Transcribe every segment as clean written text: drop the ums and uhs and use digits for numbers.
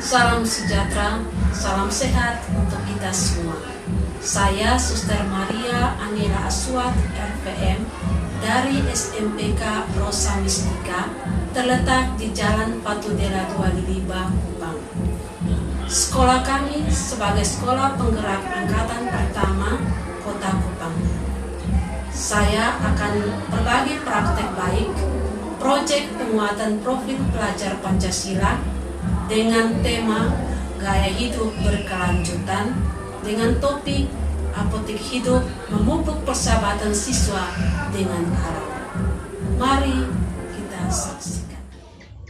Salam sejahtera, salam sehat untuk kita semua. Saya Suster Maria Angela Aswat, RPM, dari SMPK Rosa Mistika, terletak di Jalan Patudela 2 Liliba, Kupang. Sekolah kami sebagai sekolah penggerak angkatan pertama Kota Kupang. Saya akan berbagi praktek baik, proyek penguatan profil pelajar Pancasila dengan tema gaya hidup berkelanjutan dengan topik apotik hidup memupuk persahabatan siswa dengan alam. Mari kita saksikan.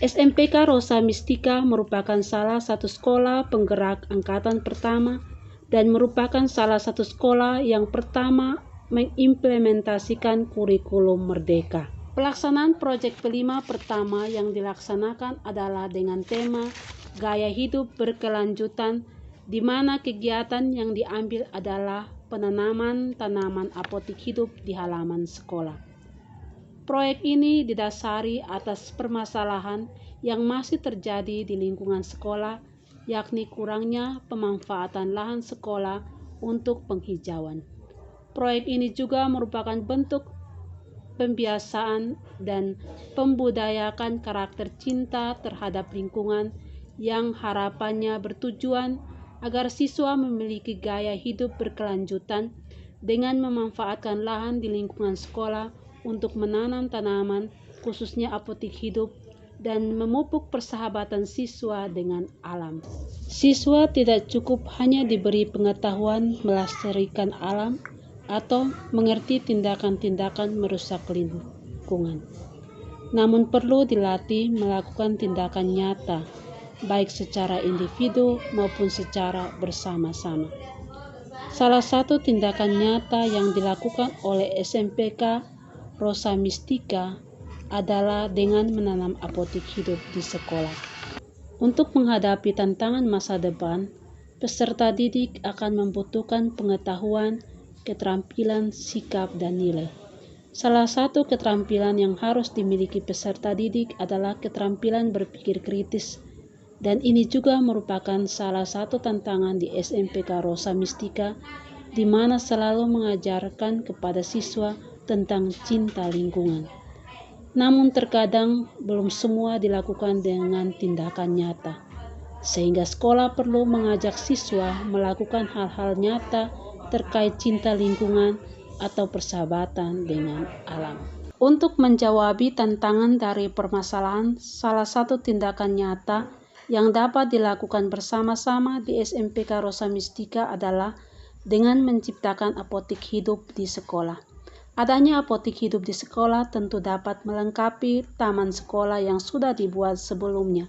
SMPK Rosa Mistika merupakan salah satu sekolah penggerak angkatan pertama dan merupakan salah satu sekolah yang pertama mengimplementasikan kurikulum merdeka. Pelaksanaan proyek kelima pertama yang dilaksanakan adalah dengan tema gaya hidup berkelanjutan, di mana kegiatan yang diambil adalah penanaman tanaman apotik hidup di halaman sekolah. Proyek ini didasari atas permasalahan yang masih terjadi di lingkungan sekolah, yakni kurangnya pemanfaatan lahan sekolah untuk penghijauan. Proyek ini juga merupakan bentuk pembiasaan dan pembudayakan karakter cinta terhadap lingkungan yang harapannya bertujuan agar siswa memiliki gaya hidup berkelanjutan dengan memanfaatkan lahan di lingkungan sekolah untuk menanam tanaman, khususnya apotik hidup, dan memupuk persahabatan siswa dengan alam. Siswa tidak cukup hanya diberi pengetahuan melestarikan alam atau mengerti tindakan-tindakan merusak lingkungan, namun perlu dilatih melakukan tindakan nyata, baik secara individu maupun secara bersama-sama. Salah satu tindakan nyata yang dilakukan oleh SMPK Rosa Mistika adalah dengan menanam apotik hidup di sekolah. Untuk menghadapi tantangan masa depan, peserta didik akan membutuhkan pengetahuan, keterampilan, sikap, dan nilai. Salah satu keterampilan yang harus dimiliki peserta didik adalah keterampilan berpikir kritis, dan ini juga merupakan salah satu tantangan di SMPK Rosa Mistika, di mana selalu mengajarkan kepada siswa tentang cinta lingkungan. Namun terkadang belum semua dilakukan dengan tindakan nyata, sehingga sekolah perlu mengajak siswa melakukan hal-hal nyata terkait cinta lingkungan atau persahabatan dengan alam. Untuk menjawab tantangan dari permasalahan, salah satu tindakan nyata yang dapat dilakukan bersama-sama di SMPK Rosa Mistika adalah dengan menciptakan apotik hidup di sekolah. Adanya apotik hidup di sekolah tentu dapat melengkapi taman sekolah yang sudah dibuat sebelumnya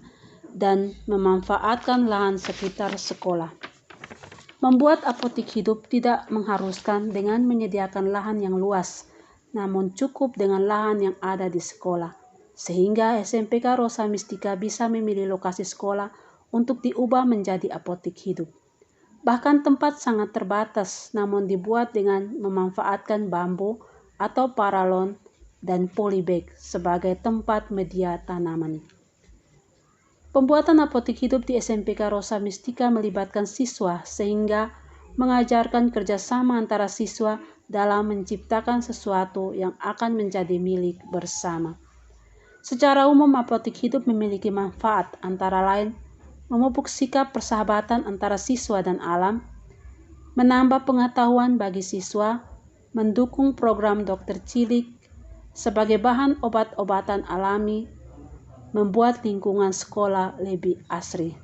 dan memanfaatkan lahan sekitar sekolah. Membuat apotik hidup tidak mengharuskan dengan menyediakan lahan yang luas, namun cukup dengan lahan yang ada di sekolah, sehingga SMPK Rosa Mistika bisa memilih lokasi sekolah untuk diubah menjadi apotik hidup. Bahkan tempat sangat terbatas, namun dibuat dengan memanfaatkan bambu atau paralon dan polybag sebagai tempat media tanaman. Pembuatan apotik hidup di SMPK Rosa Mistika melibatkan siswa sehingga mengajarkan kerjasama antara siswa dalam menciptakan sesuatu yang akan menjadi milik bersama. Secara umum, apotik hidup memiliki manfaat antara lain memupuk sikap persahabatan antara siswa dan alam, menambah pengetahuan bagi siswa, mendukung program dokter cilik sebagai bahan obat-obatan alami, membuat lingkungan sekolah lebih asri.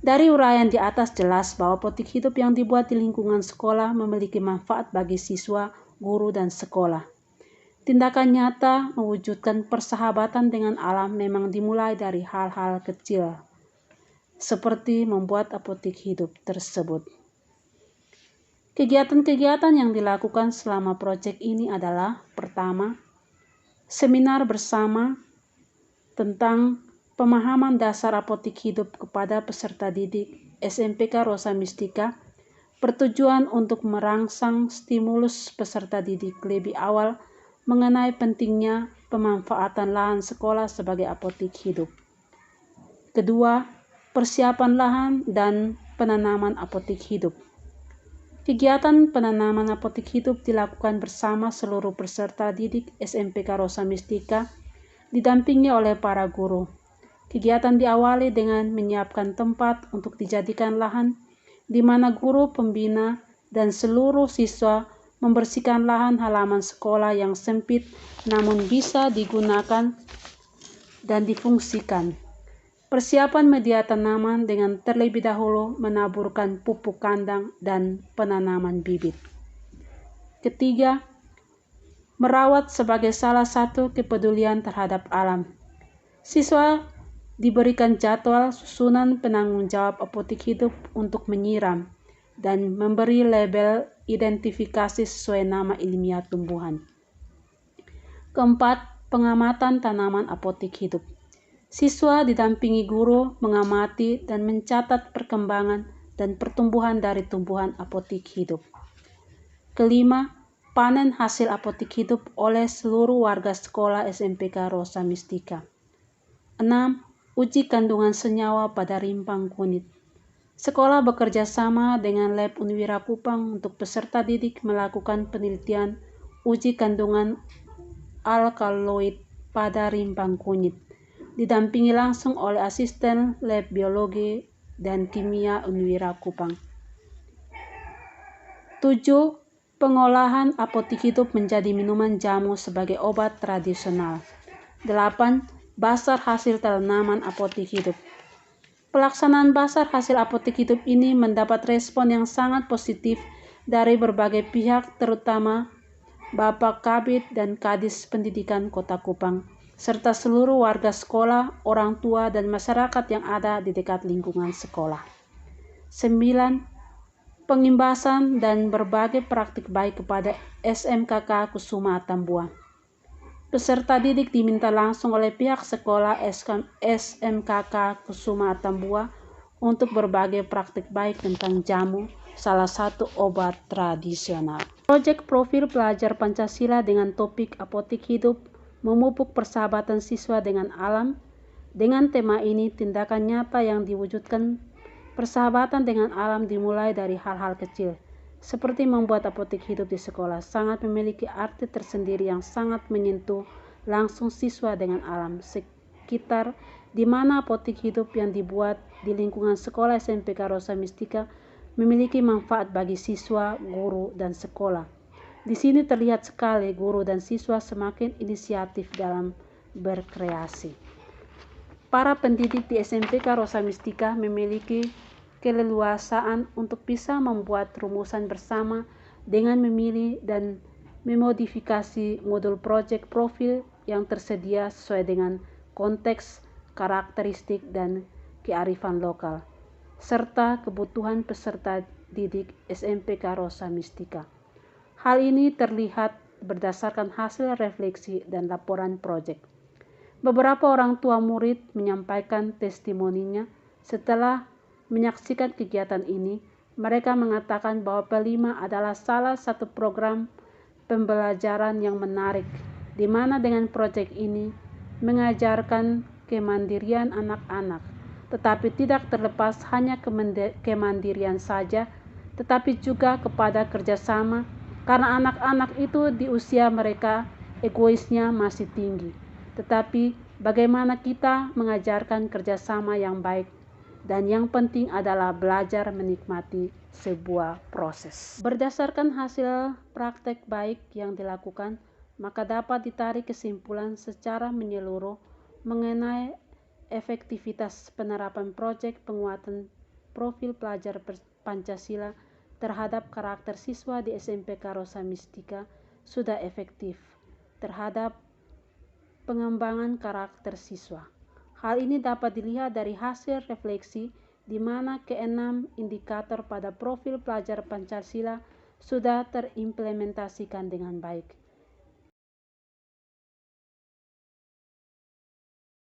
Dari uraian di atas jelas bahwa apotik hidup yang dibuat di lingkungan sekolah memiliki manfaat bagi siswa, guru, dan sekolah. Tindakan nyata mewujudkan persahabatan dengan alam memang dimulai dari hal-hal kecil, seperti membuat apotik hidup tersebut. Kegiatan-kegiatan yang dilakukan selama proyek ini adalah: pertama, seminar bersama tentang pemahaman dasar apotik hidup kepada peserta didik SMPK Rosa Mistika, bertujuan untuk merangsang stimulus peserta didik lebih awal mengenai pentingnya pemanfaatan lahan sekolah sebagai apotik hidup. Kedua, persiapan lahan dan penanaman apotik hidup. Kegiatan penanaman apotik hidup dilakukan bersama seluruh peserta didik SMPK Rosa Mistika, didampingi oleh para guru. Kegiatan diawali dengan menyiapkan tempat untuk dijadikan lahan, di mana guru, pembina, dan seluruh siswa membersihkan lahan halaman sekolah yang sempit namun bisa digunakan dan difungsikan. Persiapan media tanaman dengan terlebih dahulu menaburkan pupuk kandang dan penanaman bibit. Ketiga, merawat sebagai salah satu kepedulian terhadap alam. Siswa diberikan jadwal susunan penanggung jawab apotik hidup untuk menyiram dan memberi label identifikasi sesuai nama ilmiah tumbuhan. Keempat, pengamatan tanaman apotik hidup. Siswa didampingi guru mengamati dan mencatat perkembangan dan pertumbuhan dari tumbuhan apotik hidup. Kelima, panen hasil apotik hidup oleh seluruh warga sekolah SMPK Rosa Mistika. 6. Uji kandungan senyawa pada rimpang kunyit. Sekolah bekerja sama dengan Lab Unwira Kupang untuk peserta didik melakukan penelitian uji kandungan alkaloid pada rimpang kunyit, didampingi langsung oleh asisten lab biologi dan kimia Unwira Kupang. 7. Pengolahan apotik hidup menjadi minuman jamu sebagai obat tradisional. 8. Basar hasil tanaman apotik hidup. Pelaksanaan basar hasil apotik hidup ini mendapat respon yang sangat positif dari berbagai pihak, terutama Bapak Kabid dan Kadis Pendidikan Kota Kupang, serta seluruh warga sekolah, orang tua, dan masyarakat yang ada di dekat lingkungan sekolah. 9. Pengimbasan dan berbagai praktik baik kepada SMKK Kusuma Tambua. Peserta didik diminta langsung oleh pihak sekolah SMKK Kusuma Tambua untuk berbagai praktik baik tentang jamu, salah satu obat tradisional. Proyek profil pelajar Pancasila dengan topik apotik hidup memupuk persahabatan siswa dengan alam. Dengan tema ini, tindakan nyata yang diwujudkan persahabatan dengan alam dimulai dari hal-hal kecil, seperti membuat apotik hidup di sekolah sangat memiliki arti tersendiri yang sangat menyentuh langsung siswa dengan alam sekitar, di mana apotik hidup yang dibuat di lingkungan sekolah SMPK Rosa Mistika memiliki manfaat bagi siswa, guru, dan sekolah. Di sini terlihat sekali guru dan siswa semakin inisiatif dalam berkreasi. Para pendidik di SMPK Rosa Mistika memiliki keleluasaan untuk bisa membuat rumusan bersama dengan memilih dan memodifikasi modul proyek profil yang tersedia sesuai dengan konteks, karakteristik, dan kearifan lokal, serta kebutuhan peserta didik SMPK Rosa Mistika. Hal ini terlihat berdasarkan hasil refleksi dan laporan proyek. Beberapa orang tua murid menyampaikan testimoninya setelah menyaksikan kegiatan ini. Mereka mengatakan bahwa Pelima adalah salah satu program pembelajaran yang menarik, di mana dengan proyek ini mengajarkan kemandirian anak-anak, tetapi tidak terlepas hanya kemandirian saja, tetapi juga kepada kerjasama, karena anak-anak itu di usia mereka egoisnya masih tinggi. Tetapi bagaimana kita mengajarkan kerjasama yang baik, dan yang penting adalah belajar menikmati sebuah proses. Berdasarkan hasil praktek baik yang dilakukan, maka dapat ditarik kesimpulan secara menyeluruh mengenai efektivitas penerapan proyek penguatan profil pelajar Pancasila terhadap karakter siswa di SMPK Rosa Mistika sudah efektif terhadap pengembangan karakter siswa. Hal ini dapat dilihat dari hasil refleksi di mana ke-6 indikator pada profil pelajar Pancasila sudah terimplementasikan dengan baik.